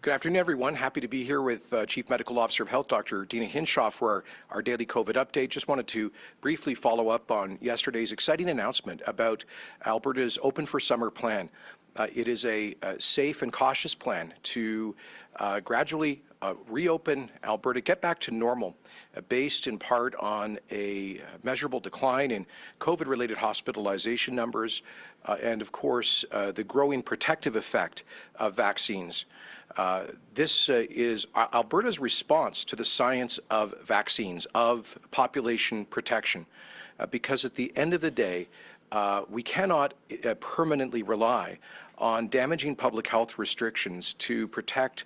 Good afternoon, everyone. Happy to be here with Chief Medical Officer of Health, Dr. Deena Hinshaw, for our daily COVID update. Just wanted to briefly follow up on yesterday's exciting announcement about Alberta's Open for Summer plan. It is a safe and cautious plan to gradually reopen Alberta, get back to normal, based in part on a measurable decline in COVID-related hospitalization numbers and, of course, the growing protective effect of vaccines. This is Alberta's response to the science of vaccines, of population protection, because at the end of the day, we cannot permanently rely on damaging public health restrictions to protect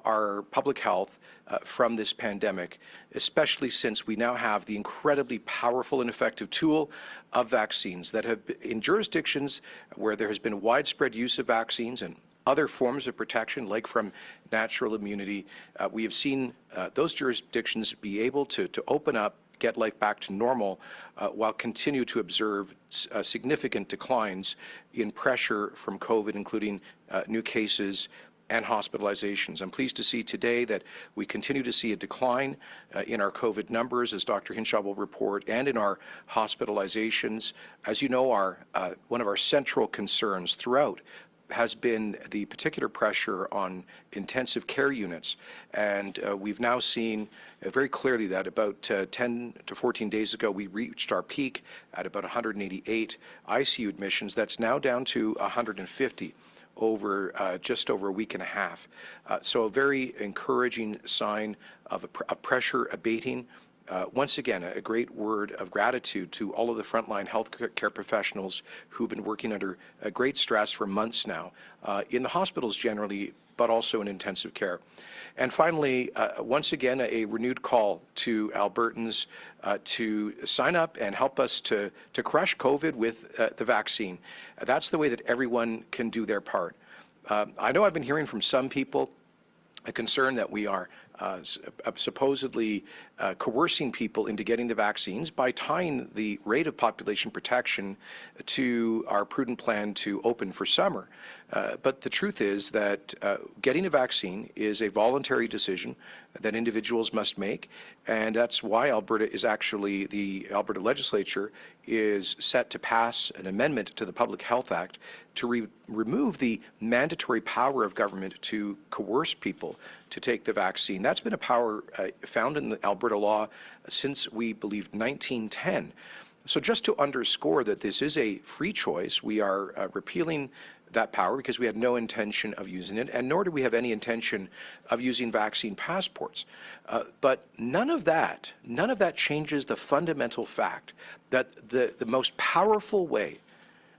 our public health from this pandemic, especially since we now have the incredibly powerful and effective tool of vaccines that have, in jurisdictions where there has been widespread use of vaccines and other forms of protection, like from natural immunity, we have seen those jurisdictions be able to open up, get life back to normal, while continue to observe significant declines in pressure from COVID, including new cases and hospitalizations. I'm pleased to see today that we continue to see a decline in our COVID numbers, as Dr. Hinshaw will report, and in our hospitalizations. As you know, one of our central concerns throughout has been the particular pressure on intensive care units, and we've now seen very clearly that about 10 to 14 days ago we reached our peak at about 188 ICU admissions. That's now down to 150 over just over a week and a half. So a very encouraging sign of pressure abating. Once again, a great word of gratitude to all of the frontline healthcare professionals who've been working under great stress for months now, in the hospitals generally, but also in intensive care. And finally, once again, a renewed call to Albertans to sign up and help us to crush COVID with the vaccine. That's the way that everyone can do their part. I know I've been hearing from some people a concern that we are supposedly coercing people into getting the vaccines by tying the rate of population protection to our prudent plan to open for summer. But the truth is that getting a vaccine is a voluntary decision that individuals must make, and that's why Alberta is actually, the Alberta legislature is set to pass an amendment to the Public Health Act to remove the mandatory power of government to coerce people to take the vaccine. That's been a power found in the Alberta law since, we believe, 1910. So just to underscore that this is a free choice, we are repealing that power because we had no intention of using it, and nor do we have any intention of using vaccine passports. But none of that changes the fundamental fact that the most powerful way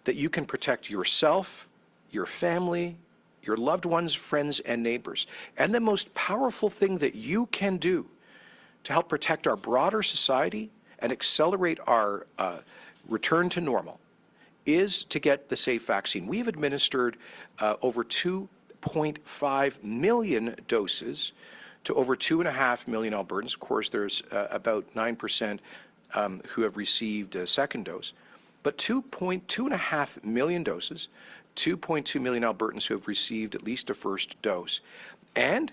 that you can protect yourself, your family, your loved ones, friends, and neighbors, and the most powerful thing that you can do to help protect our broader society and accelerate our return to normal is to get the safe vaccine. We've administered over 2.5 million doses to over 2.5 million Albertans. Of course, there's about 9% who have received a second dose, but 2.5 million doses, 2.2 million Albertans who have received at least a first dose. And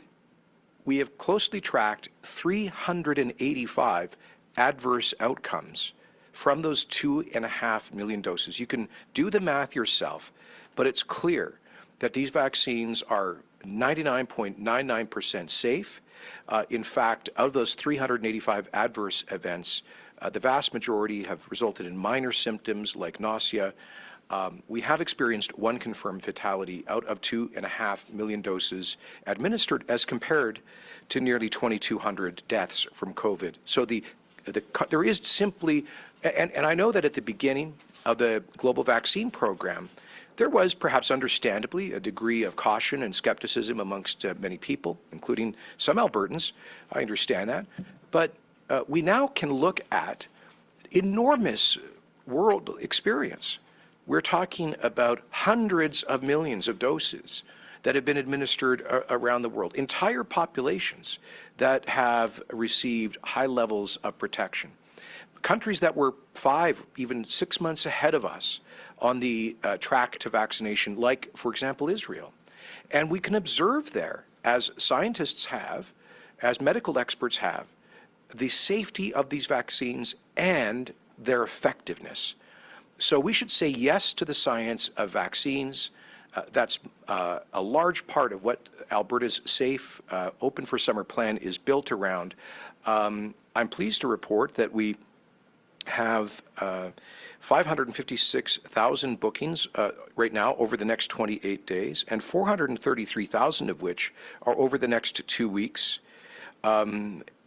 we have closely tracked 385 adverse outcomes from those 2.5 million doses. You can do the math yourself, but it's clear that these vaccines are 99.99% safe. In fact, out of those 385 adverse events, the vast majority have resulted in minor symptoms like nausea. We have experienced one confirmed fatality out of 2.5 million doses administered, as compared to nearly 2,200 deaths from COVID. So there is simply, and I know that at the beginning of the global vaccine program, there was perhaps understandably a degree of caution and skepticism amongst many people, including some Albertans. I understand that. But we now can look at enormous world experience. We're talking about hundreds of millions of doses that have been administered around the world, entire populations that have received high levels of protection. Countries that were 5, even 6 months ahead of us on the track to vaccination, like, for example, Israel. And we can observe there as scientists have, as medical experts have, the safety of these vaccines and their effectiveness. So we should say yes to the science of vaccines. That's a large part of what Alberta's safe, open for summer plan is built around. I'm pleased to report that we have 556,000 bookings right now over the next 28 days, and 433,000 of which are over the next 2 weeks.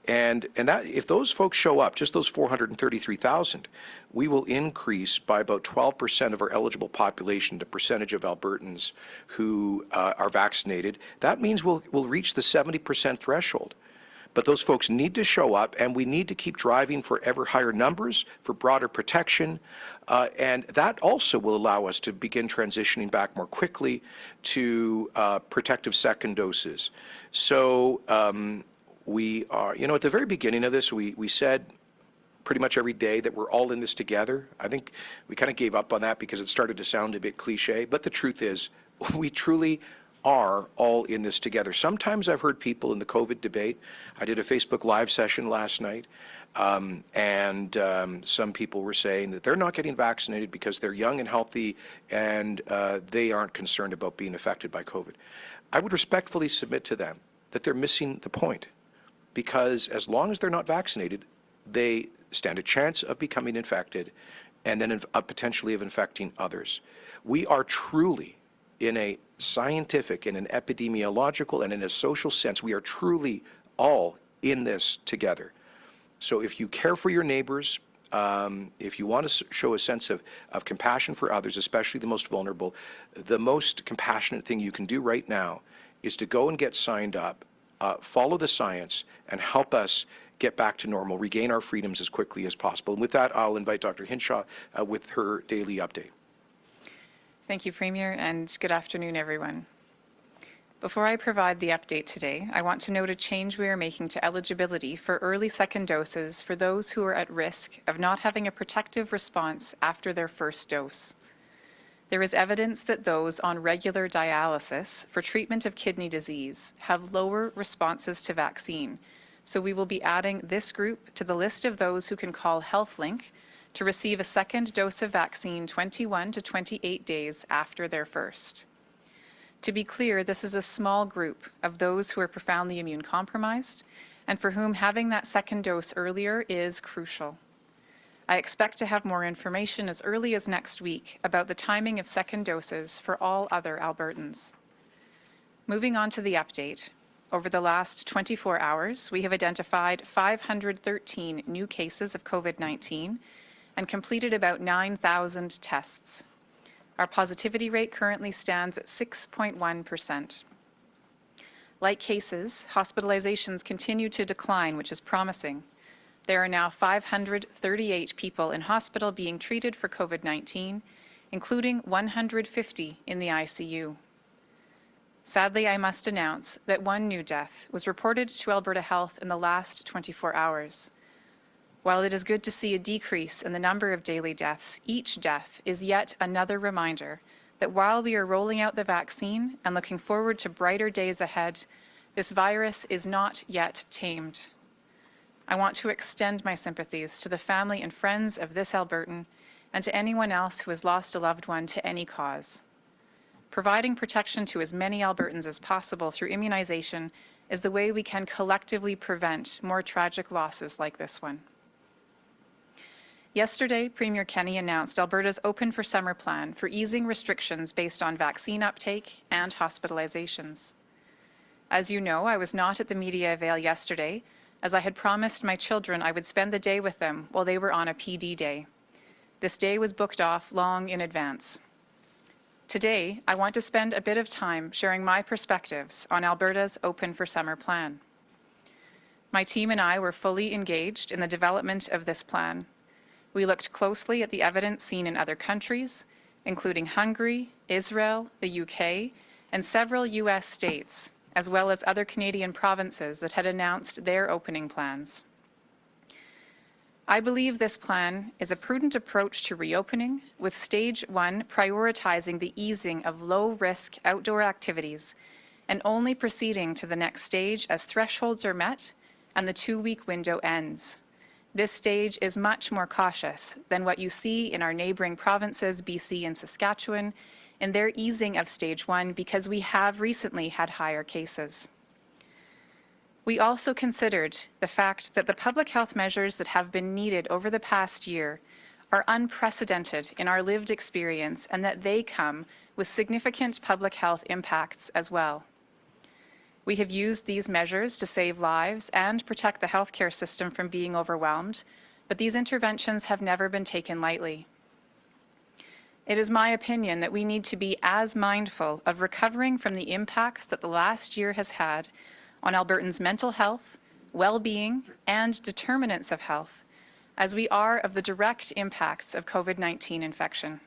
And that, if those folks show up, just those 433,000, we will increase by about 12% of our eligible population, the percentage of Albertans who are vaccinated. That means we'll reach the 70% threshold. But those folks need to show up, and we need to keep driving for ever higher numbers, for broader protection, and that also will allow us to begin transitioning back more quickly to protective second doses. So we are, at the very beginning of this, we said pretty much every day that we're all in this together. I think we kind of gave up on that because it started to sound a bit cliche, but the truth is we truly are all in this together. Sometimes I've heard people in the COVID debate, I did a Facebook Live session last night, and some people were saying that they're not getting vaccinated because they're young and healthy and they aren't concerned about being affected by COVID. I would respectfully submit to them that they're missing the point, because as long as they're not vaccinated, they stand a chance of becoming infected and then potentially of infecting others. We are truly, in a scientific, in an epidemiological, and in a social sense, we are truly all in this together. So if you care for your neighbors, if you want to show a sense of compassion for others, especially the most vulnerable, the most compassionate thing you can do right now is to go and get signed up, follow the science, and help us get back to normal, regain our freedoms as quickly as possible. And with that, I'll invite Dr. Hinshaw with her daily update. Thank you, Premier, and good afternoon, everyone. Before I provide the update today, I want to note a change we are making to eligibility for early second doses for those who are at risk of not having a protective response after their first dose. There is evidence that those on regular dialysis for treatment of kidney disease have lower responses to vaccine, so we will be adding this group to the list of those who can call HealthLink to receive a second dose of vaccine 21 to 28 days after their first. To be clear, this is a small group of those who are profoundly immune compromised and for whom having that second dose earlier is crucial. I expect to have more information as early as next week about the timing of second doses for all other Albertans. Moving on to the update. Over the last 24 hours, we have identified 513 new cases of COVID-19 and completed about 9,000 tests. Our positivity rate currently stands at 6.1%. Like cases, hospitalizations continue to decline, which is promising. There are now 538 people in hospital being treated for COVID-19, including 150 in the ICU. Sadly, I must announce that one new death was reported to Alberta Health in the last 24 hours. While it is good to see a decrease in the number of daily deaths, each death is yet another reminder that while we are rolling out the vaccine and looking forward to brighter days ahead, this virus is not yet tamed. I want to extend my sympathies to the family and friends of this Albertan and to anyone else who has lost a loved one to any cause. Providing protection to as many Albertans as possible through immunization is the way we can collectively prevent more tragic losses like this one. Yesterday, Premier Kenney announced Alberta's Open for Summer plan for easing restrictions based on vaccine uptake and hospitalizations. As you know, I was not at the media avail yesterday, as I had promised my children I would spend the day with them while they were on a PD day. This day was booked off long in advance. Today, I want to spend a bit of time sharing my perspectives on Alberta's Open for Summer plan. My team and I were fully engaged in the development of this plan. We looked closely at the evidence seen in other countries, including Hungary, Israel, the UK, and several US states, as well as other Canadian provinces that had announced their opening plans. I believe this plan is a prudent approach to reopening, with Stage 1 prioritizing the easing of low-risk outdoor activities and only proceeding to the next stage as thresholds are met and the 2-week window ends. This stage is much more cautious than what you see in our neighbouring provinces, BC and Saskatchewan, in their easing of stage 1 because we have recently had higher cases. We also considered the fact that the public health measures that have been needed over the past year are unprecedented in our lived experience and that they come with significant public health impacts as well. We have used these measures to save lives and protect the healthcare system from being overwhelmed, but these interventions have never been taken lightly. It is my opinion that we need to be as mindful of recovering from the impacts that the last year has had on Albertans' mental health, well-being, and determinants of health, as we are of the direct impacts of COVID-19 infection.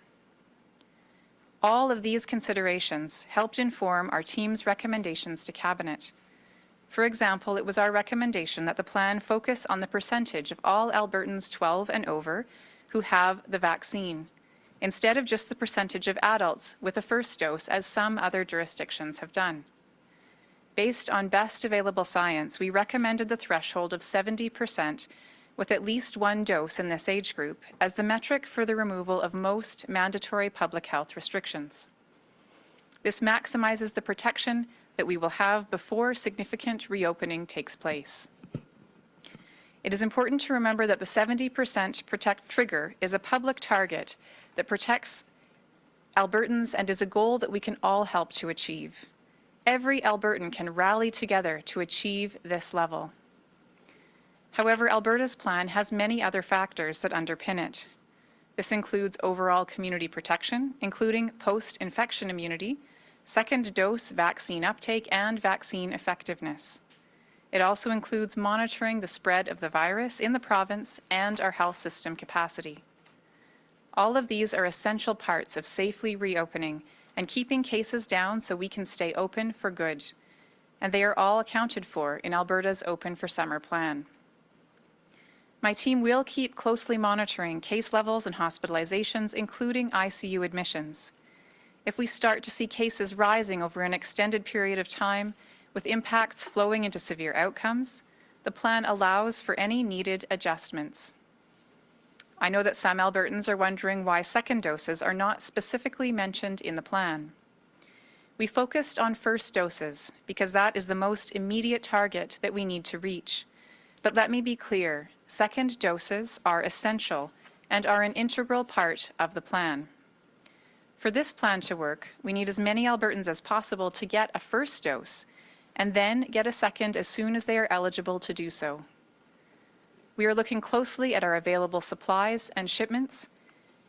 All of these considerations helped inform our team's recommendations to Cabinet. For example, it was our recommendation that the plan focus on the percentage of all Albertans 12 and over who have the vaccine, instead of just the percentage of adults with a first dose, as some other jurisdictions have done. Based on best available science, we recommended the threshold of 70% with at least 1 dose in this age group as the metric for the removal of most mandatory public health restrictions. This maximizes the protection that we will have before significant reopening takes place. It is important to remember that the 70% trigger is a public target that protects Albertans and is a goal that we can all help to achieve. Every Albertan can rally together to achieve this level. However, Alberta's plan has many other factors that underpin it. This includes overall community protection, including post-infection immunity, second dose vaccine uptake, and vaccine effectiveness. It also includes monitoring the spread of the virus in the province and our health system capacity. All of these are essential parts of safely reopening and keeping cases down so we can stay open for good. And they are all accounted for in Alberta's Open for Summer plan. My team will keep closely monitoring case levels and hospitalizations, including ICU admissions. If we start to see cases rising over an extended period of time, with impacts flowing into severe outcomes, the plan allows for any needed adjustments. I know that some Albertans are wondering why second doses are not specifically mentioned in the plan. We focused on first doses because that is the most immediate target that we need to reach. But let me be clear, second doses are essential and are an integral part of the plan. For this plan to work, we need as many Albertans as possible to get a first dose and then get a second as soon as they are eligible to do so. We are looking closely at our available supplies and shipments,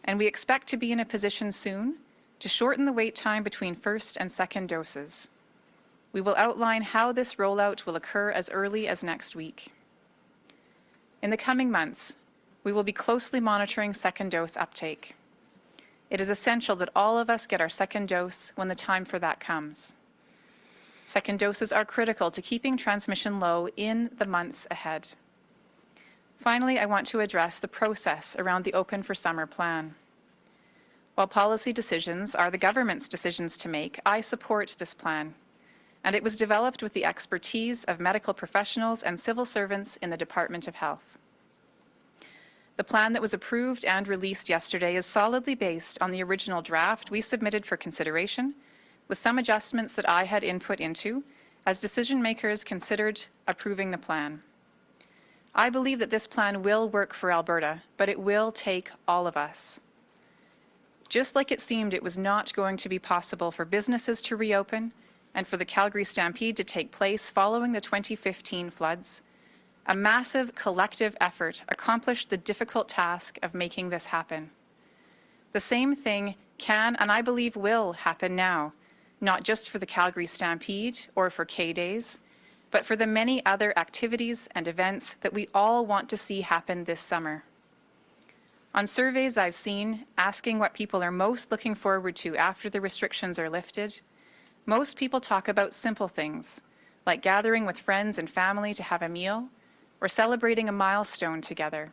and we expect to be in a position soon to shorten the wait time between first and second doses. We will outline how this rollout will occur as early as next week. In the coming months, we will be closely monitoring second dose uptake. It is essential that all of us get our second dose when the time for that comes. Second doses are critical to keeping transmission low in the months ahead. Finally, I want to address the process around the Open for Summer plan. While policy decisions are the government's decisions to make, I support this plan, and it was developed with the expertise of medical professionals and civil servants in the Department of Health. The plan that was approved and released yesterday is solidly based on the original draft we submitted for consideration, with some adjustments that I had input into as decision makers considered approving the plan. I believe that this plan will work for Alberta, but it will take all of us. Just like it seemed it was not going to be possible for businesses to reopen and for the Calgary Stampede to take place following the 2015 floods, a massive collective effort accomplished the difficult task of making this happen. The same thing can, and I believe will, happen now, not just for the Calgary Stampede or for K-Days, but for the many other activities and events that we all want to see happen this summer. On surveys I've seen asking what people are most looking forward to after the restrictions are lifted, most people talk about simple things, like gathering with friends and family to have a meal, or celebrating a milestone together.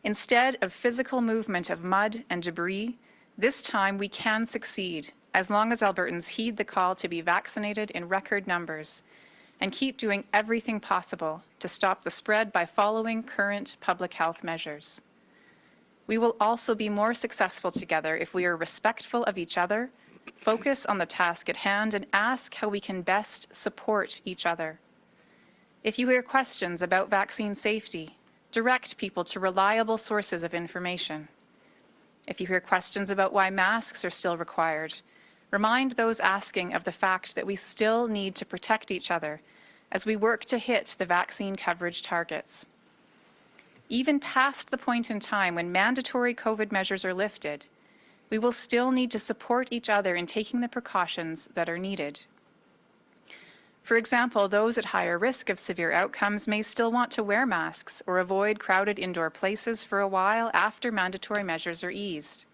Instead of physical movement of mud and debris, this time we can succeed as long as Albertans heed the call to be vaccinated in record numbers and keep doing everything possible to stop the spread by following current public health measures. We will also be more successful together if we are respectful of each other, focus on the task at hand, and ask how we can best support each other. If you hear questions about vaccine safety, direct people to reliable sources of information. If you hear questions about why masks are still required, remind those asking of the fact that we still need to protect each other as we work to hit the vaccine coverage targets. Even past the point in time when mandatory COVID measures are lifted, we will still need to support each other in taking the precautions that are needed. For example, those at higher risk of severe outcomes may still want to wear masks or avoid crowded indoor places for a while after mandatory measures are eased.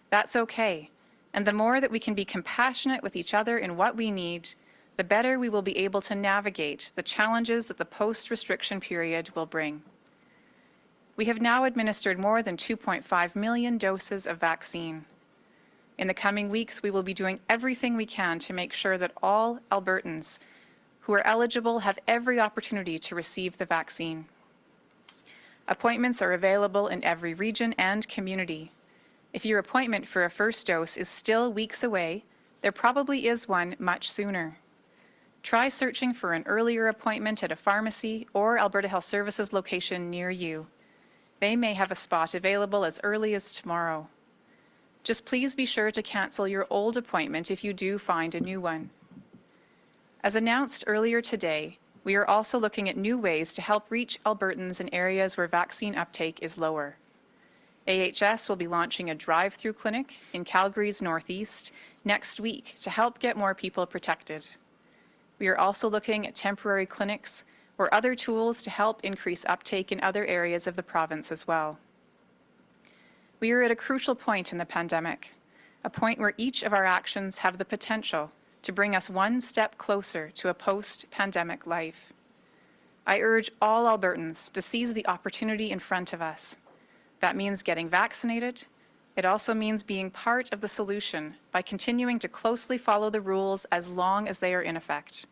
That's okay, and the more that we can be compassionate with each other in what we need, the better we will be able to navigate the challenges that the post-restriction period will bring. We have now administered more than 2.5 million doses of vaccine. In the coming weeks, we will be doing everything we can to make sure that all Albertans who are eligible have every opportunity to receive the vaccine. Appointments are available in every region and community. If your appointment for a first dose is still weeks away, there probably is one much sooner. Try searching for an earlier appointment at a pharmacy or Alberta Health Services location near you. They may have a spot available as early as tomorrow. Just please be sure to cancel your old appointment if you do find a new one. As announced earlier today, we are also looking at new ways to help reach Albertans in areas where vaccine uptake is lower. AHS will be launching a drive-through clinic in Calgary's northeast next week to help get more people protected. We are also looking at temporary clinics or other tools to help increase uptake in other areas of the province as well. We are at a crucial point in the pandemic, a point where each of our actions have the potential to bring us one step closer to a post-pandemic life. I urge all Albertans to seize the opportunity in front of us. That means getting vaccinated. It also means being part of the solution by continuing to closely follow the rules as long as they are in effect.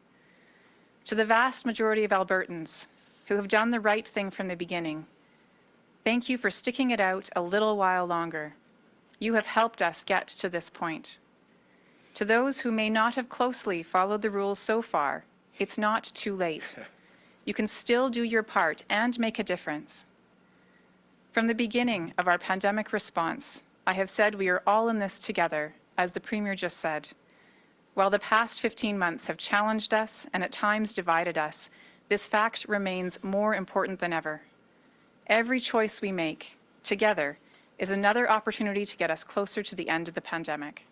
To the vast majority of Albertans who have done the right thing from the beginning, thank you for sticking it out a little while longer. You have helped us get to this point. To those who may not have closely followed the rules so far, it's not too late. You can still do your part and make a difference. From the beginning of our pandemic response, I have said we are all in this together, as the Premier just said. While the past 15 months have challenged us and at times divided us, this fact remains more important than ever. Every choice we make, together, is another opportunity to get us closer to the end of the pandemic.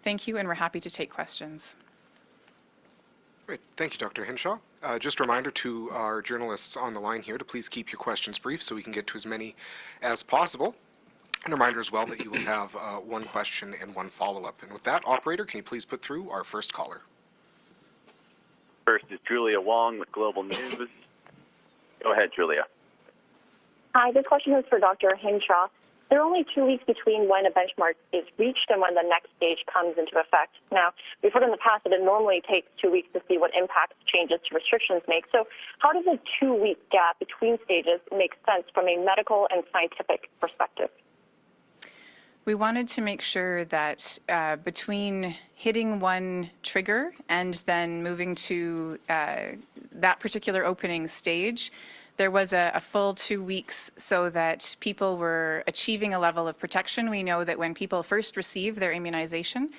Thank you, and we're happy to take questions. Great. Thank you, Dr. Hinshaw. Just a reminder to our journalists on the line here to please keep your questions brief so we can get to as many as possible. And a reminder as well that you will have one question and one follow-up. And with that, operator, can you please put through our first caller? First is Julia Wong with Global News. Go ahead, Julia. Hi, this question is for Dr. Hinshaw. There are only 2 weeks between when a benchmark is reached and when the next stage comes into effect. Now, we've heard in the past that it normally takes 2 weeks to see what impacts changes to restrictions make. So how does a 2-week gap between stages make sense from a medical and scientific perspective? We wanted to make sure that between hitting one trigger and then moving to that particular opening stage, there was a full 2 weeks so that people were achieving a level of protection. We know that when people first receive their immunization,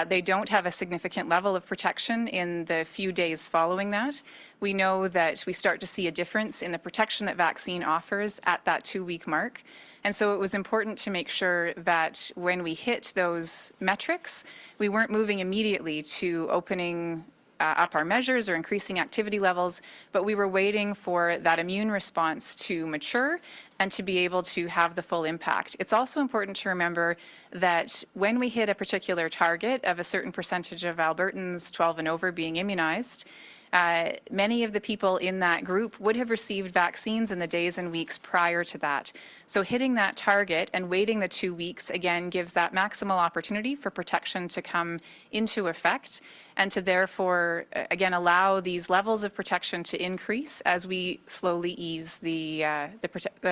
they don't have a significant level of protection in the few days following that. We know that we start to see a difference in the protection that vaccine offers at that 2-week mark. And so it was important to make sure that when we hit those metrics, we weren't moving immediately to opening up our measures or increasing activity levels, but we were waiting for that immune response to mature and to be able to have the full impact. It's also important to remember that when we hit a particular target of a certain percentage of Albertans 12 and over being immunized, many of the people in that group would have received vaccines in the days and weeks prior to that. So hitting that target and waiting the 2 weeks, again, gives that maximal opportunity for protection to come into effect and to therefore, again, allow these levels of protection to increase as we slowly ease the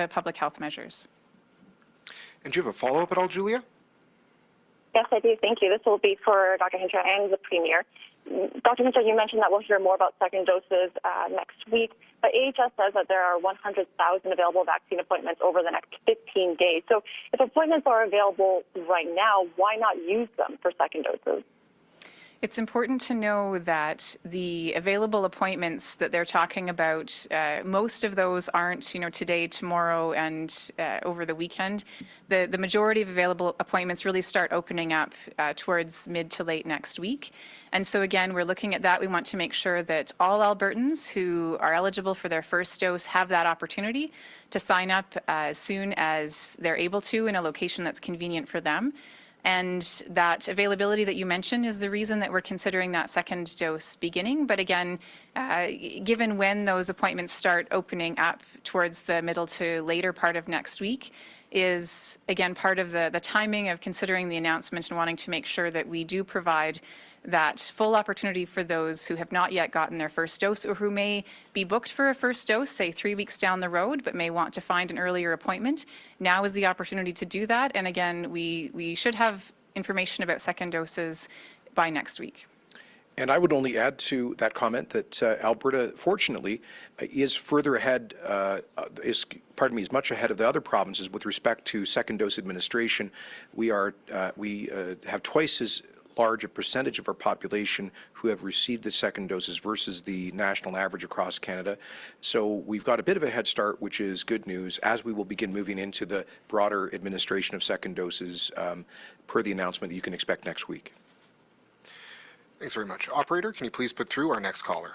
public health measures. And do you have a follow-up at all, Julia? Yes, I do. Thank you. This will be for Dr. Hinshaw and the Premier. Dr. Hinshaw, you mentioned that we'll hear more about second doses next week, but AHS says that there are 100,000 available vaccine appointments over the next 15 days. So if appointments are available right now, why not use them for second doses? It's important to know that the available appointments that they're talking about, most of those aren't, today, tomorrow, and over the weekend. The majority of available appointments really start opening up towards mid to late next week. And so again, we're looking at that. We want to make sure that all Albertans who are eligible for their first dose have that opportunity to sign up as soon as they're able to in a location that's convenient for them. And that availability that you mentioned is the reason that we're considering that second dose beginning. But again, given when those appointments start opening up towards the middle to later part of next week is, again, part of the timing of considering the announcement and wanting to make sure that we do provide that full opportunity for those who have not yet gotten their first dose or who may be booked for a first dose, say 3 weeks down the road, but may want to find an earlier appointment. Now is the opportunity to do that. And again, we should have information about second doses by next week. And I would only add to that comment that Alberta, fortunately, is further ahead, is much ahead of the other provinces with respect to second dose administration. We have twice as large a percentage of our population who have received the second doses versus the national average across Canada. So we've got a bit of a head start, which is good news, as we will begin moving into the broader administration of second doses per the announcement that you can expect next week. Thanks very much. Operator, can you please put through our next caller?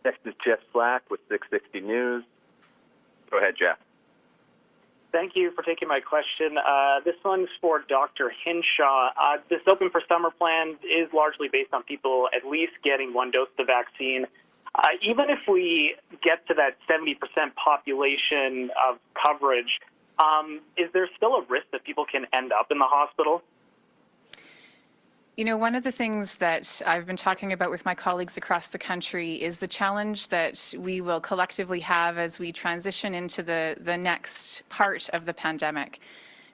Next is Jeff Slack with 660 News. Go ahead, Jeff. Thank you for taking my question. This one's for Dr. Hinshaw. This Open for Summer plan is largely based on people at least getting one dose of the vaccine. Even if we get to that 70% population of coverage, is there still a risk that people can end up in the hospital? One of the things that I've been talking about with my colleagues across the country is the challenge that we will collectively have as we transition into the next part of the pandemic.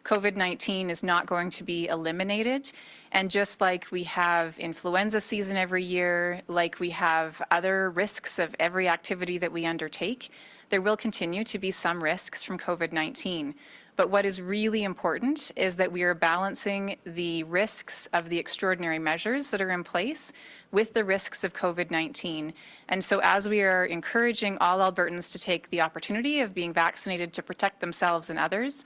COVID-19 is not going to be eliminated. And just like we have influenza season every year, like we have other risks of every activity that we undertake, there will continue to be some risks from COVID-19. But what is really important is that we are balancing the risks of the extraordinary measures that are in place with the risks of COVID-19. And so as we are encouraging all Albertans to take the opportunity of being vaccinated to protect themselves and others,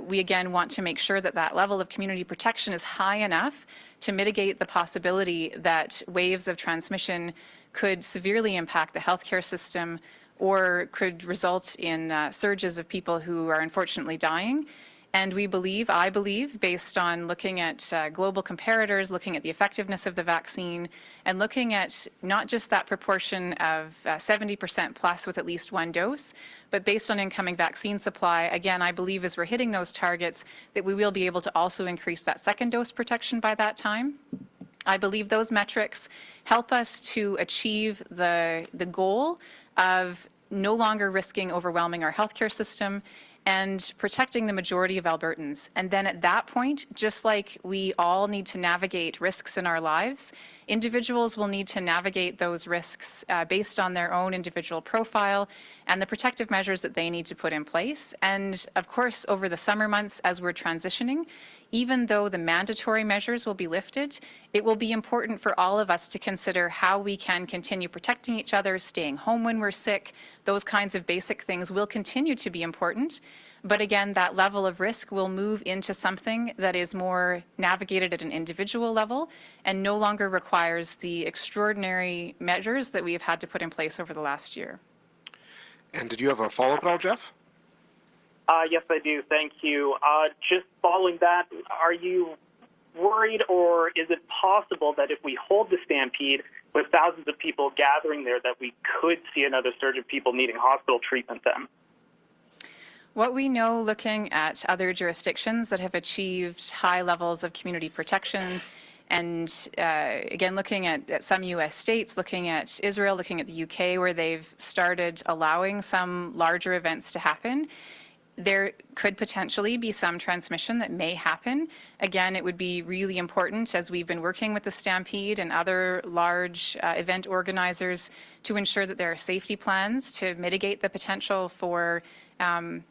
we again want to make sure that that level of community protection is high enough to mitigate the possibility that waves of transmission could severely impact the healthcare system or could result in surges of people who are unfortunately dying. And I believe, based on looking at global comparators, looking at the effectiveness of the vaccine, and looking at not just that proportion of 70% plus with at least one dose, but based on incoming vaccine supply, again, I believe as we're hitting those targets, that we will be able to also increase that second dose protection by that time. I believe those metrics help us to achieve the goal of no longer risking overwhelming our healthcare system and protecting the majority of Albertans. And then at that point, just like we all need to navigate risks in our lives, individuals will need to navigate those risks based on their own individual profile and the protective measures that they need to put in place. And of course, over the summer months as we're transitioning, even though the mandatory measures will be lifted, it will be important for all of us to consider how we can continue protecting each other, staying home when we're sick. Those kinds of basic things will continue to be important. But again, that level of risk will move into something that is more navigated at an individual level and no longer requires the extraordinary measures that we have had to put in place over the last year. And did you have a follow-up at all, Jeff? Yes, I do. Thank you. Just following that, are you worried, or is it possible that if we hold the stampede with thousands of people gathering there, that we could see another surge of people needing hospital treatment then? What we know looking at other jurisdictions that have achieved high levels of community protection, and again, looking at some U.S. states, looking at Israel, looking at the UK, where they've started allowing some larger events to happen, there could potentially be some transmission that may happen. Again, it would be really important, as we've been working with the Stampede and other large event organizers, to ensure that there are safety plans to mitigate the potential for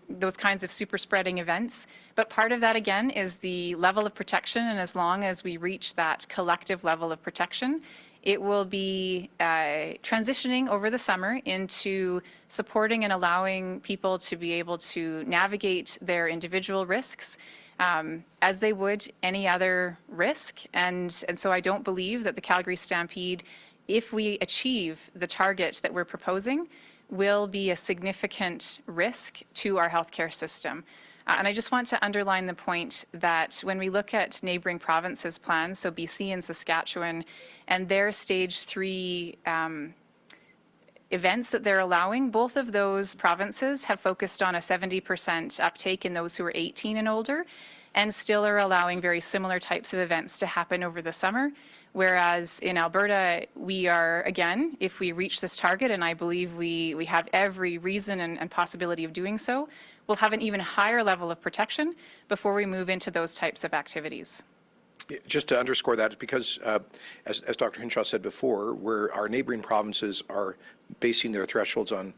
those kinds of super spreading events. But part of that, again, is the level of protection, and as long as we reach that collective level of protection, it will be transitioning over the summer into supporting and allowing people to be able to navigate their individual risks as they would any other risk. And so I don't believe that the Calgary Stampede, if we achieve the target that we're proposing, will be a significant risk to our healthcare system. And I just want to underline the point that when we look at neighbouring provinces' plans, so BC and Saskatchewan, and their stage 3 events that they're allowing, both of those provinces have focused on a 70% uptake in those who are 18 and older, and still are allowing very similar types of events to happen over the summer. Whereas in Alberta, we are, again, if we reach this target, and I believe we have every reason and possibility of doing so, we'll have an even higher level of protection before we move into those types of activities. Just to underscore that, because as Dr. Hinshaw said before, where our neighboring provinces are basing their thresholds on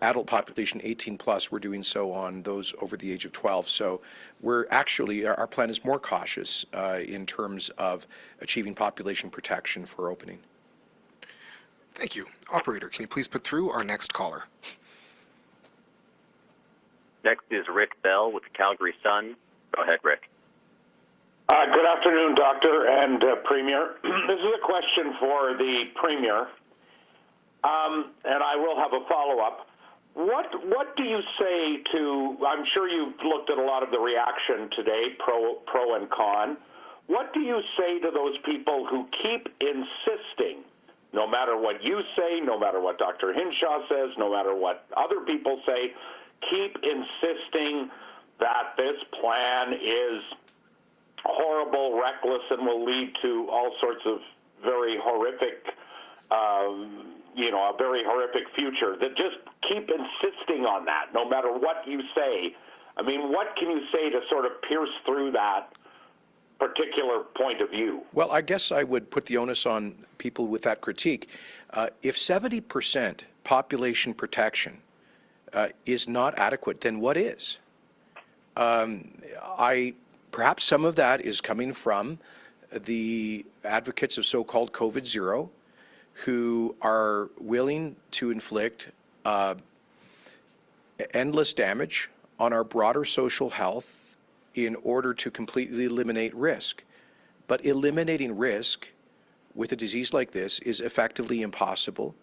adult population 18 plus, we're doing so on those over the age of 12. So we're actually, our plan is more cautious in terms of achieving population protection for opening. Thank you. Operator, can you please put through our next caller? Next is Rick Bell with the Calgary Sun. Go ahead, Rick. Good afternoon, Doctor and Premier. This is a question for the Premier, and I will have a follow-up. What do you say to, I'm sure you've looked at a lot of the reaction today, pro and con. What do you say to those people who keep insisting, no matter what you say, no matter what Dr. Hinshaw says, no matter what other people say, keep insisting that this plan is horrible, reckless, and will lead to all sorts of very horrific, a very horrific future, that just keep insisting on that, no matter what you say? I mean, what can you say to sort of pierce through that particular point of view? Well, I guess I would put the onus on people with that critique. If 70% population protection is not adequate, then what is? Perhaps some of that is coming from the advocates of so-called COVID-0, who are willing to inflict endless damage on our broader social health in order to completely eliminate risk. But eliminating risk with a disease like this is effectively impossible.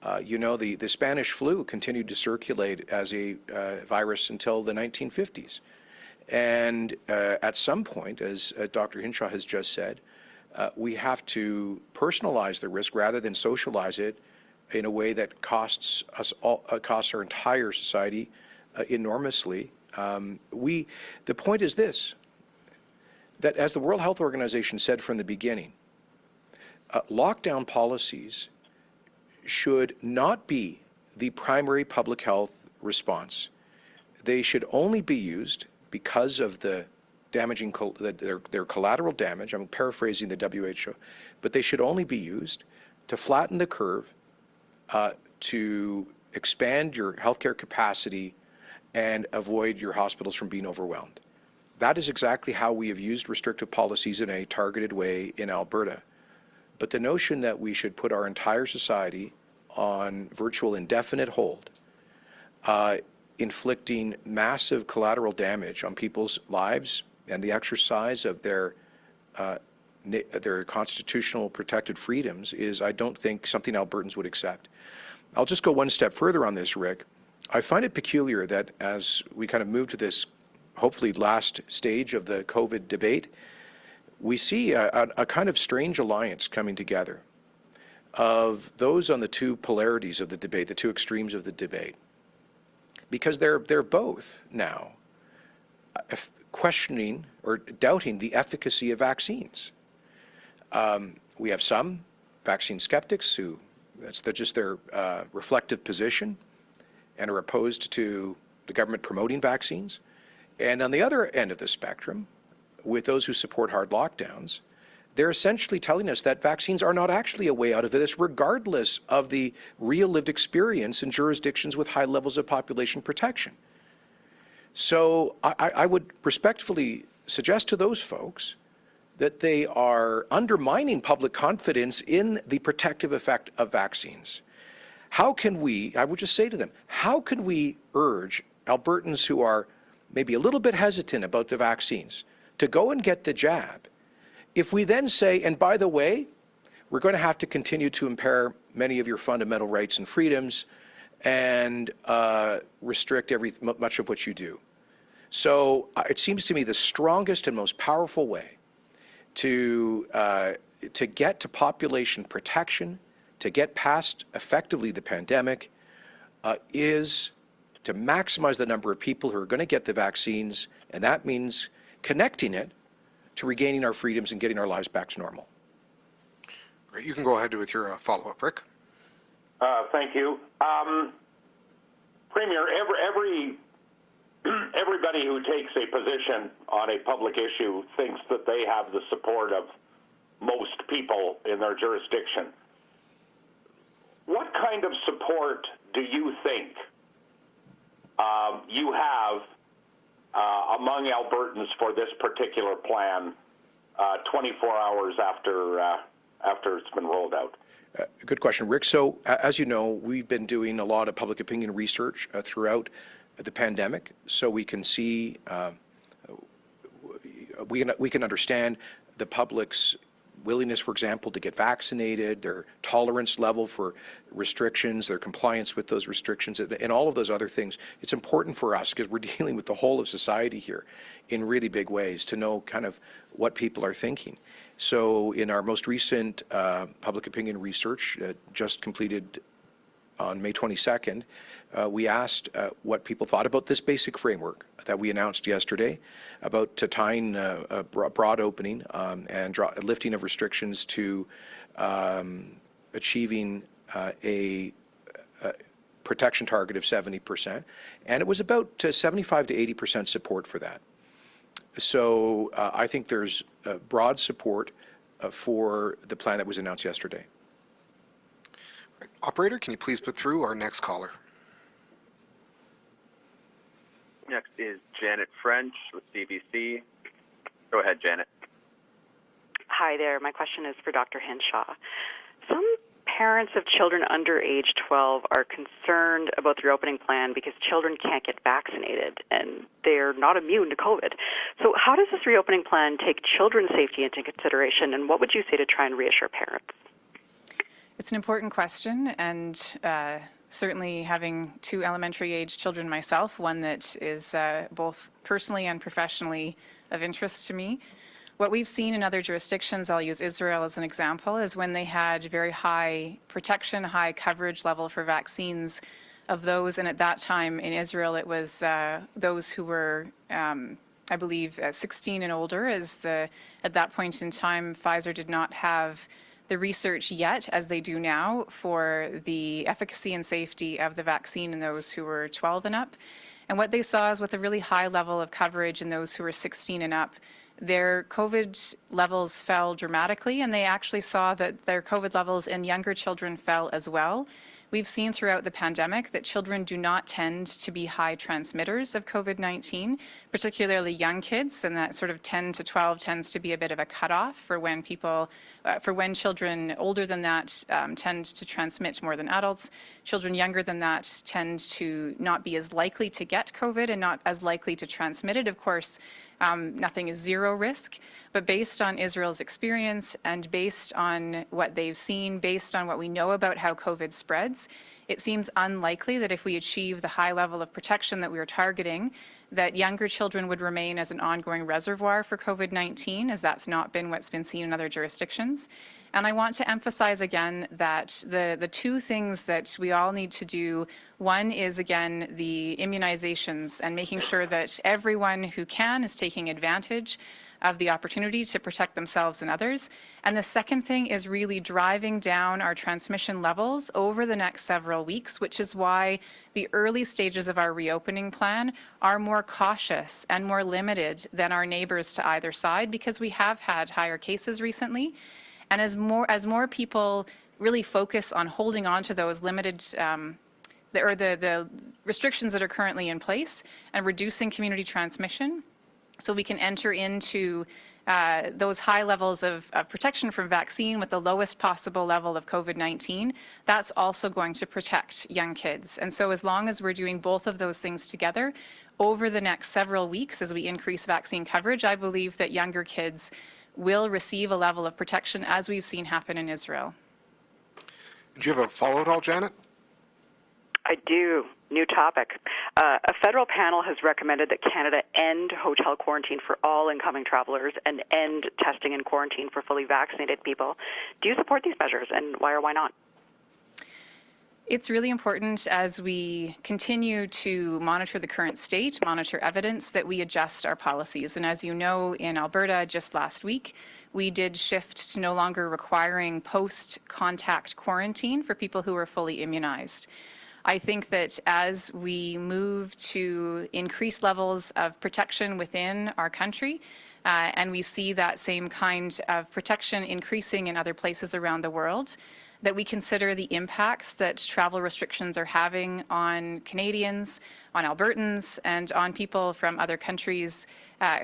The Spanish flu continued to circulate as a virus until the 1950s. And at some point, as Dr. Hinshaw has just said, we have to personalize the risk rather than socialize it in a way that costs our entire society enormously. The point is this, that as the World Health Organization said from the beginning, lockdown policies should not be the primary public health response. They should only be used because of the damaging, their collateral damage. I'm paraphrasing the WHO, but they should only be used to flatten the curve, to expand your healthcare capacity and avoid your hospitals from being overwhelmed. That is exactly how we have used restrictive policies in a targeted way in Alberta. But the notion that we should put our entire society on virtual indefinite hold, inflicting massive collateral damage on people's lives and the exercise of their constitutional protected freedoms is, I don't think, something Albertans would accept. I'll just go one step further on this, Rick. I find it peculiar that as we kind of move to this hopefully last stage of the COVID debate, we see a kind of strange alliance coming together of those on the two polarities of the debate, the two extremes of the debate, because they're both now questioning or doubting the efficacy of vaccines. We have some vaccine skeptics who, that's just their reflective position and are opposed to the government promoting vaccines. And on the other end of the spectrum, with those who support hard lockdowns, they're essentially telling us that vaccines are not actually a way out of this, regardless of the real lived experience in jurisdictions with high levels of population protection. So I would respectfully suggest to those folks that they are undermining public confidence in the protective effect of vaccines. How can we, I would just say to them, how can we urge Albertans who are maybe a little bit hesitant about the vaccines to go and get the jab, if we then say, and by the way, we're going to have to continue to impair many of your fundamental rights and freedoms and restrict much of what you do. So it seems to me the strongest and most powerful way to get to population protection, to get past effectively the pandemic, is to maximize the number of people who are going to get the vaccines, and that means connecting it to regaining our freedoms and getting our lives back to normal. Great. You can go ahead with your follow-up, Rick. Thank you. Premier, everybody who takes a position on a public issue thinks that they have the support of most people in their jurisdiction. What kind of support do you think you have among Albertans for this particular plan 24 hours after it's been rolled out? Good question, Rick. So as you know, we've been doing a lot of public opinion research throughout the pandemic, so we can see, we can understand the public's willingness, for example, to get vaccinated, their tolerance level for restrictions, their compliance with those restrictions, and all of those other things. It's important for us, because we're dealing with the whole of society here in really big ways, to know kind of what people are thinking. So in our most recent public opinion research, just completed on May 22nd, we asked what people thought about this basic framework that we announced yesterday about tying a broad opening and lifting of restrictions to achieving a protection target of 70%. And it was about 75 to 80% support for that. So I think there's broad support for the plan that was announced yesterday. Operator, can you please put through our next caller? Next is Janet French with CBC. Go ahead, Janet. Hi there. My question is for Dr. Hinshaw. Some parents of children under age 12 are concerned about the reopening plan because children can't get vaccinated and they're not immune to COVID. So how does this reopening plan take children's safety into consideration, and what would you say to try and reassure parents? It's an important question, and certainly having two elementary age children myself, one that is both personally and professionally of interest to me. What we've seen in other jurisdictions, I'll use Israel as an example, is when they had very high protection, high coverage level for vaccines of those, and at that time in Israel it was those who were, I believe, 16 and older. At that point in time, Pfizer did not have the research yet, as they do now, for the efficacy and safety of the vaccine in those who were 12 and up. And what they saw is with a really high level of coverage in those who were 16 and up, their COVID levels fell dramatically, and they actually saw that their COVID levels in younger children fell as well. We've seen throughout the pandemic that children do not tend to be high transmitters of COVID-19, particularly young kids, and that sort of 10 to 12 tends to be a bit of a cutoff for when children older than that tend to transmit more than adults. Children younger than that tend to not be as likely to get COVID and not as likely to transmit it. Of course, nothing is zero risk, but based on Israel's experience and based on what they've seen, based on what we know about how COVID spreads, it seems unlikely that if we achieve the high level of protection that we are targeting, that younger children would remain as an ongoing reservoir for COVID-19, as that's not been what's been seen in other jurisdictions. And I want to emphasize again that the two things that we all need to do, one is again the immunizations and making sure that everyone who can is taking advantage of the opportunity to protect themselves and others. And the second thing is really driving down our transmission levels over the next several weeks, which is why the early stages of our reopening plan are more cautious and more limited than our neighbors to either side, because we have had higher cases recently. And as more people really focus on holding on to those limited the restrictions that are currently in place and reducing community transmission, so we can enter into those high levels of protection from vaccine with the lowest possible level of COVID-19, that's also going to protect young kids. And so as long as we're doing both of those things together over the next several weeks as we increase vaccine coverage, I believe that younger kids will receive a level of protection as we've seen happen in Israel. Do you have a follow at all, Janet? I do. New topic. A federal panel has recommended that Canada end hotel quarantine for all incoming travelers and end testing and quarantine for fully vaccinated people. Do you support these measures, and why or why not? It's really important as we continue to monitor the current state, monitor evidence, that we adjust our policies. And as you know, in Alberta just last week, we did shift to no longer requiring post-contact quarantine for people who are fully immunized. I think that as we move to increased levels of protection within our country, and we see that same kind of protection increasing in other places around the world, that we consider the impacts that travel restrictions are having on Canadians, on Albertans, and on people from other countries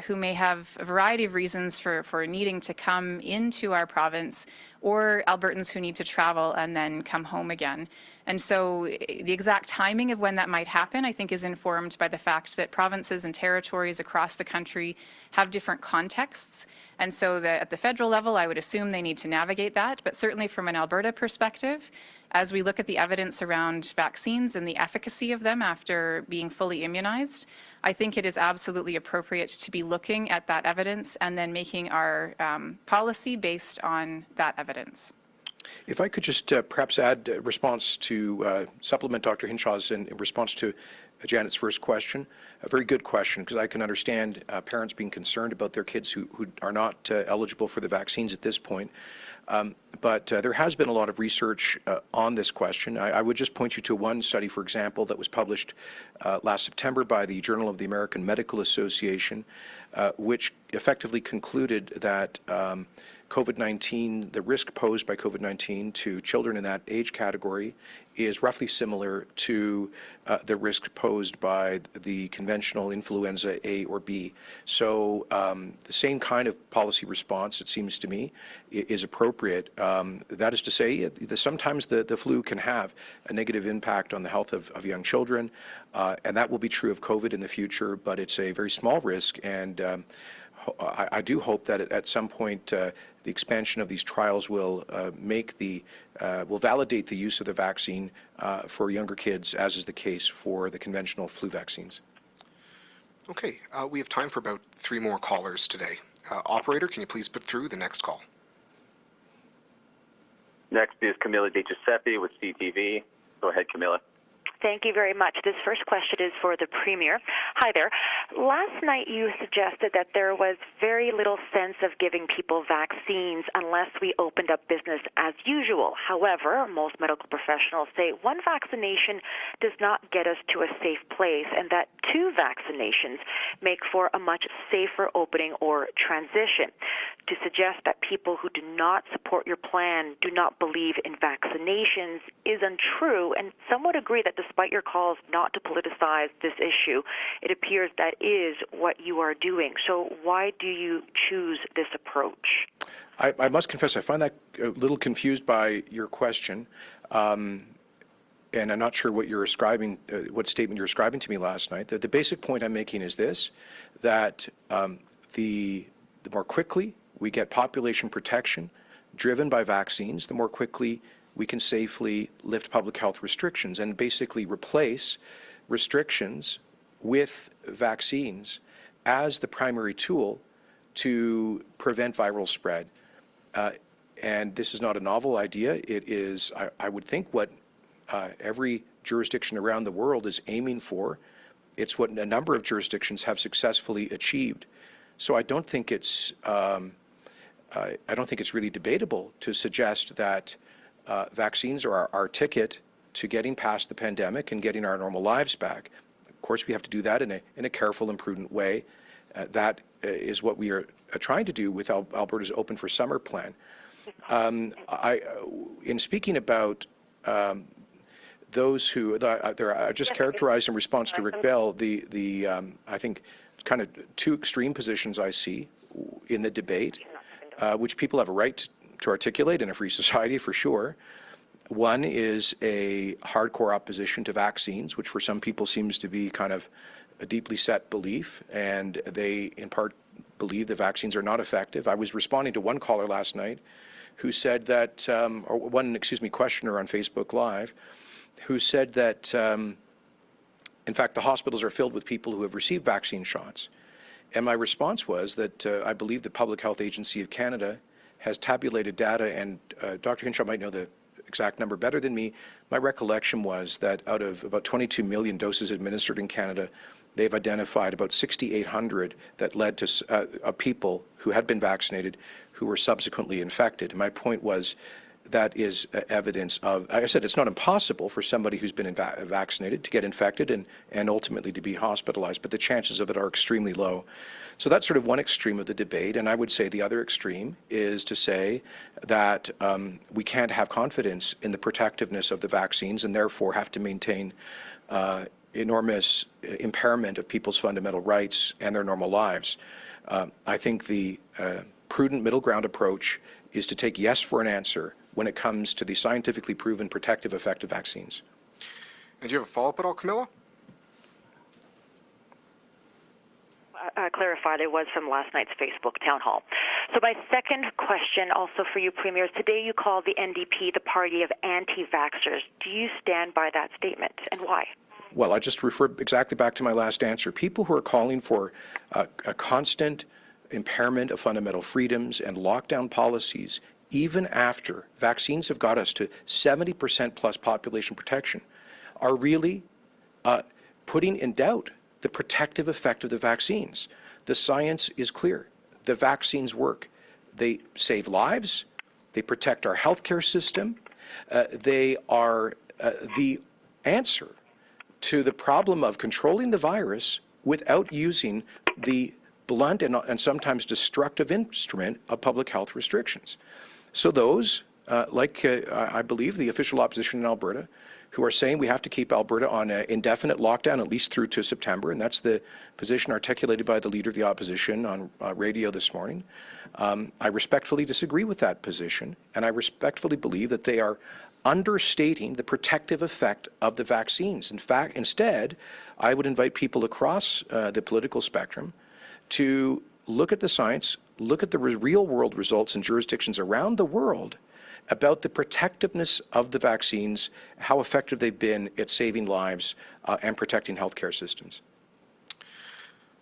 who may have a variety of reasons for needing to come into our province, or Albertans who need to travel and then come home again. And so the exact timing of when that might happen, I think, is informed by the fact that provinces and territories across the country have different contexts. And so at the federal level, I would assume they need to navigate that. But certainly from an Alberta perspective, as we look at the evidence around vaccines and the efficacy of them after being fully immunized, I think it is absolutely appropriate to be looking at that evidence and then making our policy based on that evidence. If I could just perhaps add a response to supplement Dr. Hinshaw's in response to Janet's first question, a very good question, because I can understand parents being concerned about their kids who are not eligible for the vaccines at this point. But there has been a lot of research on this question. I would just point you to one study, for example, that was published last September by the Journal of the American Medical Association, which effectively concluded that COVID-19, the risk posed by COVID-19 to children in that age category is roughly similar to the risk posed by the conventional influenza A or B. So the same kind of policy response, it seems to me, is appropriate. That is to say, sometimes the flu can have a negative impact on the health of young children, and that will be true of COVID in the future, but it's a very small risk, and I do hope that at some point the expansion of these trials will will validate the use of the vaccine for younger kids, as is the case for the conventional flu vaccines. Okay, we have time for about 3 more callers today. Operator, can you please put through the next call? Next is Camilla De Giuseppe with CTV. Go ahead, Camilla. Thank you very much. This first question is for the Premier. Hi there. Last night you suggested that there was very little sense of giving people vaccines unless we opened up business as usual. However, most medical professionals say one vaccination does not get us to a safe place, and that 2 vaccinations make for a much safer opening or transition. To suggest that people who do not support your plan do not believe in vaccinations is untrue, and some would agree that despite your calls not to politicize this issue, it appears that is what you are doing. So why do you choose this approach? I must confess, I find that a little confused by your question, and I'm not sure what you're ascribing, what statement you're ascribing to me last night. The basic point I'm making is this, that the more quickly we get population protection driven by vaccines, the more quickly we can safely lift public health restrictions and basically replace restrictions with vaccines as the primary tool to prevent viral spread. And this is not a novel idea. It is, I would think, what every jurisdiction around the world is aiming for. It's what a number of jurisdictions have successfully achieved. So I don't think it's really debatable to suggest that vaccines are our ticket to getting past the pandemic and getting our normal lives back. Of course, we have to do that in a careful and prudent way. That is what we are trying to do with Alberta's Open for Summer plan. In speaking about those who I just characterized in response to Rick Bell I think kind of two extreme positions I see in the debate, which people have a right to articulate in a free society for sure. One is a hardcore opposition to vaccines, which for some people seems to be kind of a deeply set belief, and they in part believe that vaccines are not effective. I was responding to one caller last night who said that, or one questioner on Facebook Live, who said that, in fact, the hospitals are filled with people who have received vaccine shots. And my response was that I believe the Public Health Agency of Canada has tabulated data, and Dr. Hinshaw might know the exact number better than me. My recollection was that out of about 22 million doses administered in Canada, they've identified about 6,800 that led to people who had been vaccinated who were subsequently infected. And my point was that is evidence of, I said it's not impossible for somebody who's been vaccinated to get infected and ultimately to be hospitalized, but the chances of it are extremely low. So that's sort of one extreme of the debate, and I would say the other extreme is to say that we can't have confidence in the protectiveness of the vaccines and therefore have to maintain enormous impairment of people's fundamental rights and their normal lives. I think the prudent middle ground approach is to take yes for an answer when it comes to the scientifically proven protective effect of vaccines. And do you have a follow-up at all, Camilla? Clarified, it was from last night's Facebook town hall. So my second question also for you, Premier, today you called the NDP the party of anti-vaxxers. Do you stand by that statement, and why? Well, I just refer exactly back to my last answer. People who are calling for a constant impairment of fundamental freedoms and lockdown policies, even after vaccines have got us to 70% plus population protection, are really putting in doubt the protective effect of the vaccines. The science is clear. The vaccines work. They save lives. They protect our healthcare system. They are the answer to the problem of controlling the virus without using the blunt and sometimes destructive instrument of public health restrictions. So those, I believe, the official opposition in Alberta, who are saying we have to keep Alberta on an indefinite lockdown at least through to September, and that's the position articulated by the Leader of the Opposition on radio this morning. I respectfully disagree with that position, and I respectfully believe that they are understating the protective effect of the vaccines. In fact, instead, I would invite people across the political spectrum to look at the science, look at the real-world results in jurisdictions around the world about the protectiveness of the vaccines, how effective they've been at saving lives and protecting healthcare systems.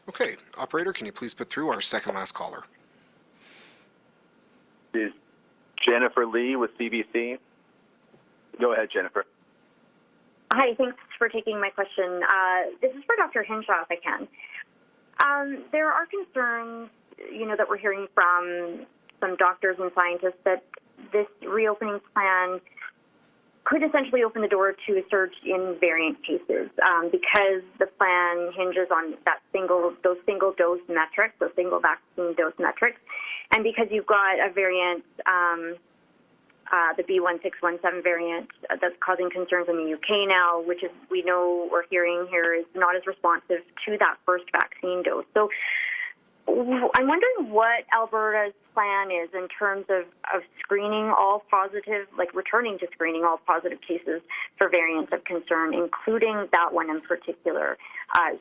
Okay, operator, can you please put through our second last caller? Is Jennifer Lee with CBC. Go ahead, Jennifer. Hi, thanks for taking my question. This is for Dr. Hinshaw, if I can. There are concerns, that we're hearing from some doctors and scientists that this reopening plan could essentially open the door to a surge in variant cases because the plan hinges on those single dose metrics, those single vaccine dose metrics, and because you've got a variant, the B1617 variant that's causing concerns in the UK now, which is we're hearing here is not as responsive to that first vaccine dose. So I'm wondering what Alberta's plan is in terms of screening all positive, returning to screening all positive cases for variants of concern, including that one in particular,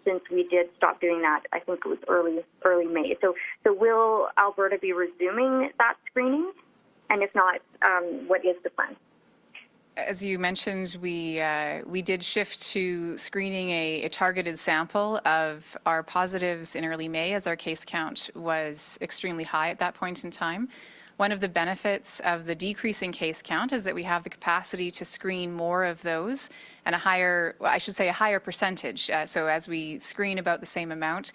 since we did stop doing that, I think it was early May. So will Alberta be resuming that screening? And if not, what is the plan? as you mentioned, we did shift to screening a targeted sample of our positives in early May, as our case count was extremely high at that point in time. One of the benefits of the decreasing case count is that we have the capacity to screen more of those and a higher percentage. So as we screen about the same amount,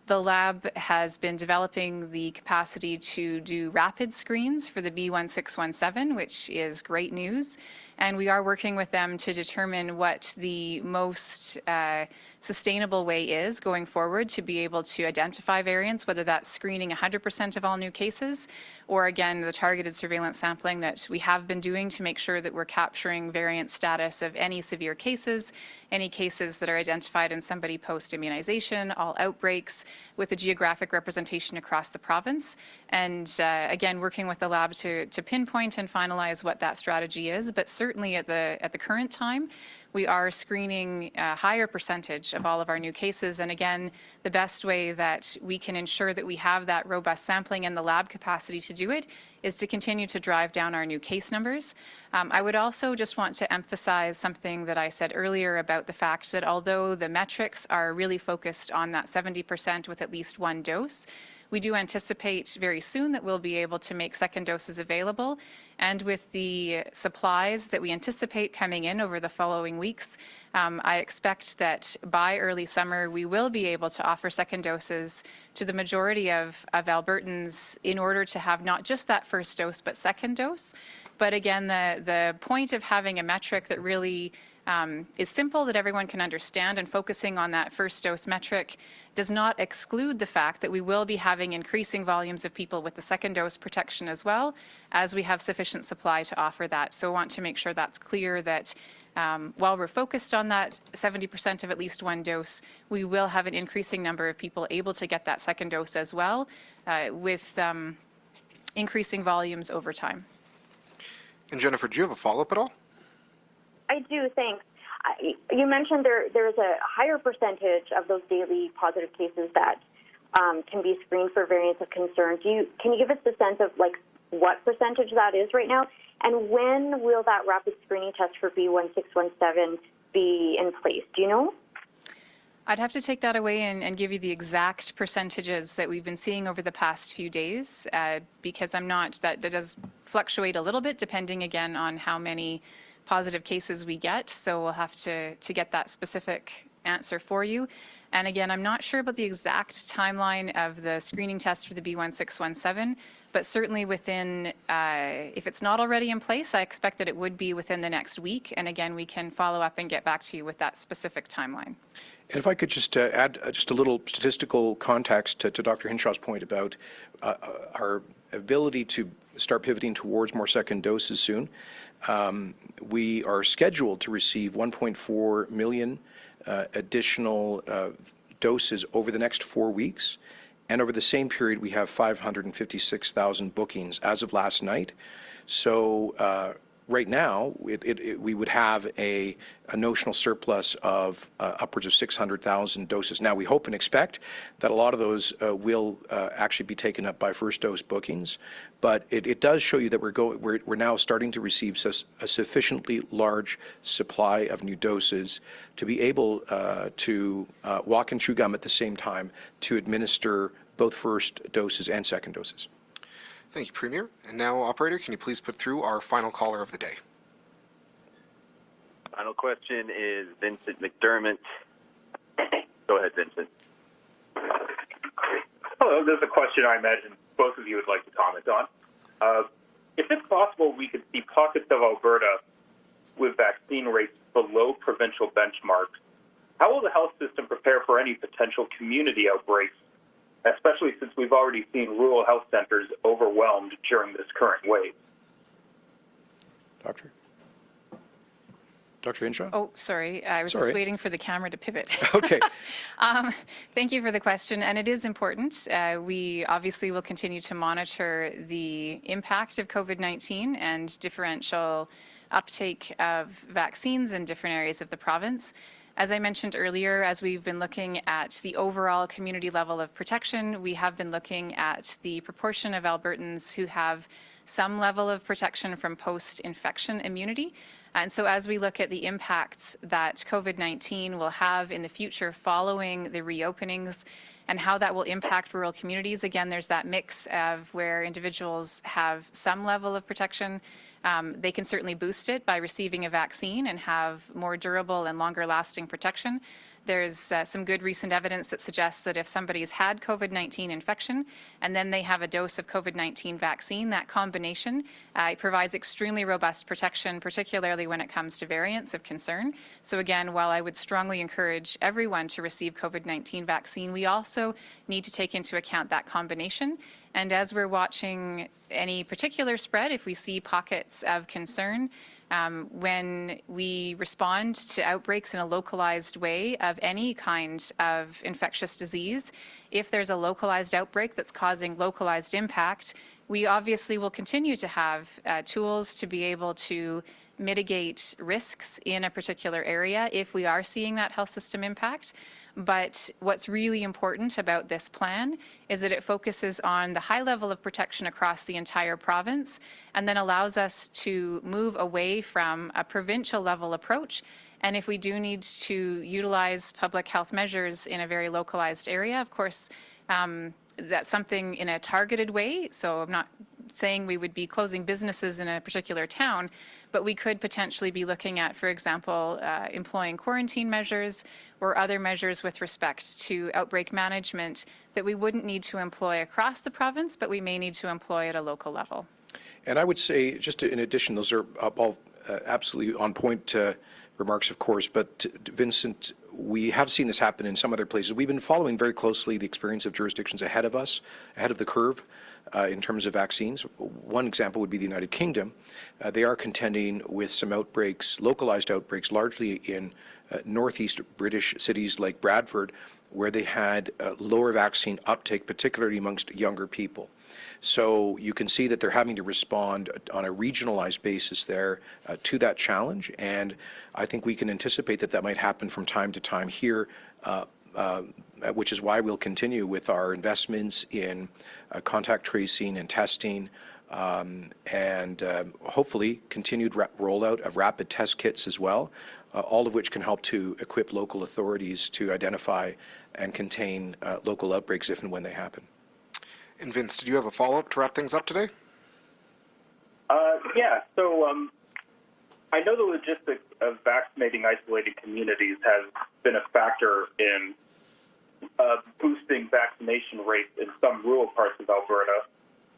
the lab has been developing the capacity to do rapid screens for the B1617, which is great news. And we are working with them to determine what the most sustainable way is going forward to be able to identify variants, whether that's screening 100% of all new cases, or again, the targeted surveillance sampling that we have been doing to make sure that we're capturing variant status of any severe cases, any cases that are identified in somebody post-immunization, all outbreaks, with a geographic representation across the province. And again, working with the lab to pinpoint and finalize what that strategy is. But certainly at the current time, we are screening a higher percentage of all of our new cases. And again, the best way that we can ensure that we have that robust sampling and the lab capacity to do it is to continue to drive down our new case numbers. I would also just want to emphasize something that I said earlier about the fact that although the metrics are really focused on that 70% with at least one dose, we do anticipate very soon that we'll be able to make second doses available. And with the supplies that we anticipate coming in over the following weeks, I expect that by early summer, we will be able to offer second doses to the majority of Albertans in order to have not just that first dose, but second dose. But again, the point of having a metric that really is simple, that everyone can understand, and focusing on that first dose metric does not exclude the fact that we will be having increasing volumes of people with the second dose protection as well, as we have sufficient supply to offer that. So I want to make sure that's clear that while we're focused on that 70% of at least one dose, we will have an increasing number of people able to get that second dose as well, with increasing volumes over time. And Jennifer, do you have a follow-up at all? I do, thanks. You mentioned there's a higher percentage of those daily positive cases that can be screened for variants of concern. Can you give us the sense of what percentage that is right now? And when will that rapid screening test for B1617 be in place? Do you know? I'd have to take that away and give you the exact percentages that we've been seeing over the past few days, because that does fluctuate a little bit depending again on how many positive cases we get. So we'll have to get that specific answer for you. And again, I'm not sure about the exact timeline of the screening test for the B1617, but certainly within, if it's not already in place, I expect that it would be within the next week. And again, we can follow up and get back to you with that specific timeline. And if I could just add just a little statistical context to Dr. Hinshaw's point about our ability to start pivoting towards more second doses soon. We are scheduled to receive 1.4 million additional doses over the next 4 weeks. And over the same period, we have 556,000 bookings as of last night. So right now, we would have a notional surplus of upwards of 600,000 doses. Now, we hope and expect that a lot of those will actually be taken up by first dose bookings, but it does show you that we're now starting to receive a sufficiently large supply of new doses to be able to walk and chew gum at the same time to administer both first doses and second doses. Thank you, Premier. And now, operator, can you please put through our final caller of the day? Final question is Vincent McDermott. Go ahead, Vincent. Hello, this is a question I imagine both of you would like to comment on. If it's possible, we could see pockets of Alberta with vaccine rates below provincial benchmarks. How will the health system prepare for any potential community outbreaks, especially since we've already seen rural health centers overwhelmed during this current wave? Dr. Hinshaw? Oh, sorry. I was just waiting for the camera to pivot. Okay. Thank you for the question, and it is important. We obviously will continue to monitor the impact of COVID-19 and differential uptake of vaccines in different areas of the province. As I mentioned earlier, as we've been looking at the overall community level of protection, we have been looking at the proportion of Albertans who have some level of protection from post-infection immunity. And so as we look at the impacts that COVID-19 will have in the future following the reopenings and how that will impact rural communities, again, there's that mix of where individuals have some level of protection. They can certainly boost it by receiving a vaccine and have more durable and longer lasting protection. There's some good recent evidence that suggests that if somebody's had COVID-19 infection and then they have a dose of COVID-19 vaccine, that combination provides extremely robust protection, particularly when it comes to variants of concern. So again, while I would strongly encourage everyone to receive COVID-19 vaccine, we also need to take into account that combination. And as we're watching any particular spread, if we see pockets of concern, when we respond to outbreaks in a localized way of any kind of infectious disease, if there's a localized outbreak that's causing localized impact, we obviously will continue to have tools to be able to mitigate risks in a particular area if we are seeing that health system impact. But what's really important about this plan is that it focuses on the high level of protection across the entire province and then allows us to move away from a provincial level approach. And if we do need to utilize public health measures in a very localized area, of course, that's something in a targeted way. So I'm not saying we would be closing businesses in a particular town, but we could potentially be looking at, for example, employing quarantine measures or other measures with respect to outbreak management that we wouldn't need to employ across the province, but we may need to employ at a local level. And I would say, just in addition, those are all absolutely on point remarks, of course, but Vincent, we have seen this happen in some other places. We've been following very closely the experience of jurisdictions ahead of us, ahead of the curve in terms of vaccines. One example would be the United Kingdom. They are contending with some outbreaks, localized outbreaks, largely in northeast British cities like Bradford, where they had lower vaccine uptake, particularly amongst younger people. So you can see that they're having to respond on a regionalized basis there to that challenge, and I think we can anticipate that that might happen from time to time here, which is why we'll continue with our investments in contact tracing and testing, and hopefully continued rollout of rapid test kits as well, all of which can help to equip local authorities to identify and contain local outbreaks if and when they happen. And Vince, did you have a follow-up to wrap things up today? Yeah, so I know the logistics of vaccinating isolated communities has been a factor in boosting vaccination rates in some rural parts of Alberta.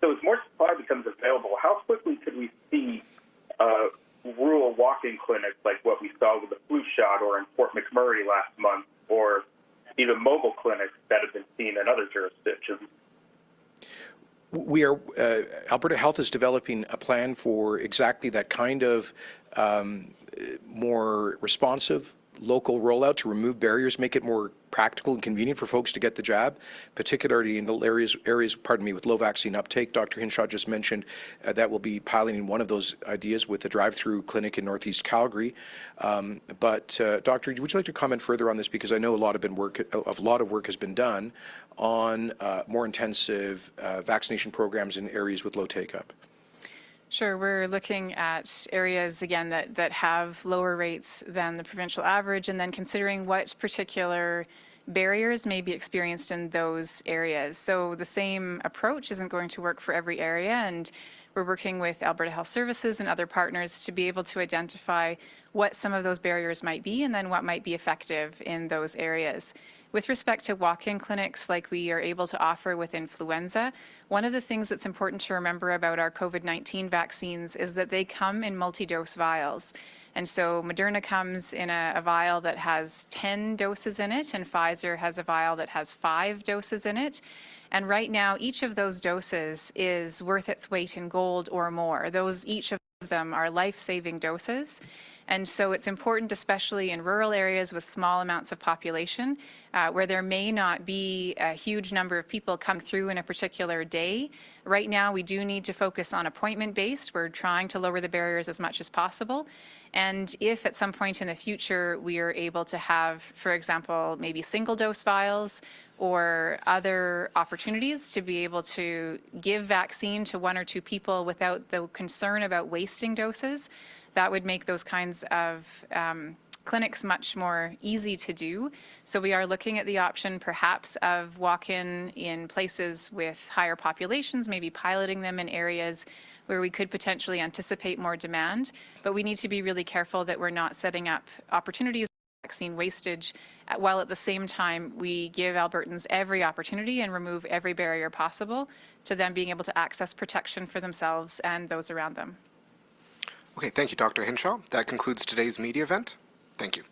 So as more supply becomes available, how quickly could we see rural walk-in clinics like what we saw with the flu shot or in Fort McMurray last month, or even mobile clinics that have been seen in other jurisdictions? We are, Alberta Health is developing a plan for exactly that kind of more responsive local rollout to remove barriers, make it more practical and convenient for folks to get the jab, particularly in the areas with low vaccine uptake. Dr. Hinshaw just mentioned that we'll be piloting one of those ideas with the drive-through clinic in Northeast Calgary. But Doctor, would you like to comment further on this, because I know a lot of work has been done on more intensive vaccination programs in areas with low take-up? Sure, we're looking at areas, again, that have lower rates than the provincial average, and then considering what particular barriers may be experienced in those areas. So the same approach isn't going to work for every area, and we're working with Alberta Health Services and other partners to be able to identify what some of those barriers might be and then what might be effective in those areas. With respect to walk-in clinics like we are able to offer with influenza, one of the things that's important to remember about our COVID-19 vaccines is that they come in multi-dose vials. And so Moderna comes in a vial that has 10 doses in it, and Pfizer has a vial that has 5 doses in it. And right now, each of those doses is worth its weight in gold or more. Each of them are life-saving doses. And so it's important, especially in rural areas with small amounts of population, where there may not be a huge number of people come through in a particular day. Right now, we do need to focus on appointment-based. We're trying to lower the barriers as much as possible. And if at some point in the future we are able to have, for example, maybe single-dose vials or other opportunities to be able to give vaccine to 1 or 2 people without the concern about wasting doses, that would make those kinds of clinics much more easy to do. So we are looking at the option perhaps of walk-in in places with higher populations, maybe piloting them in areas where we could potentially anticipate more demand. But we need to be really careful that we're not setting up opportunities for vaccine wastage, while at the same time we give Albertans every opportunity and remove every barrier possible to them being able to access protection for themselves and those around them. Okay, thank you, Dr. Hinshaw. That concludes today's media event. Thank you.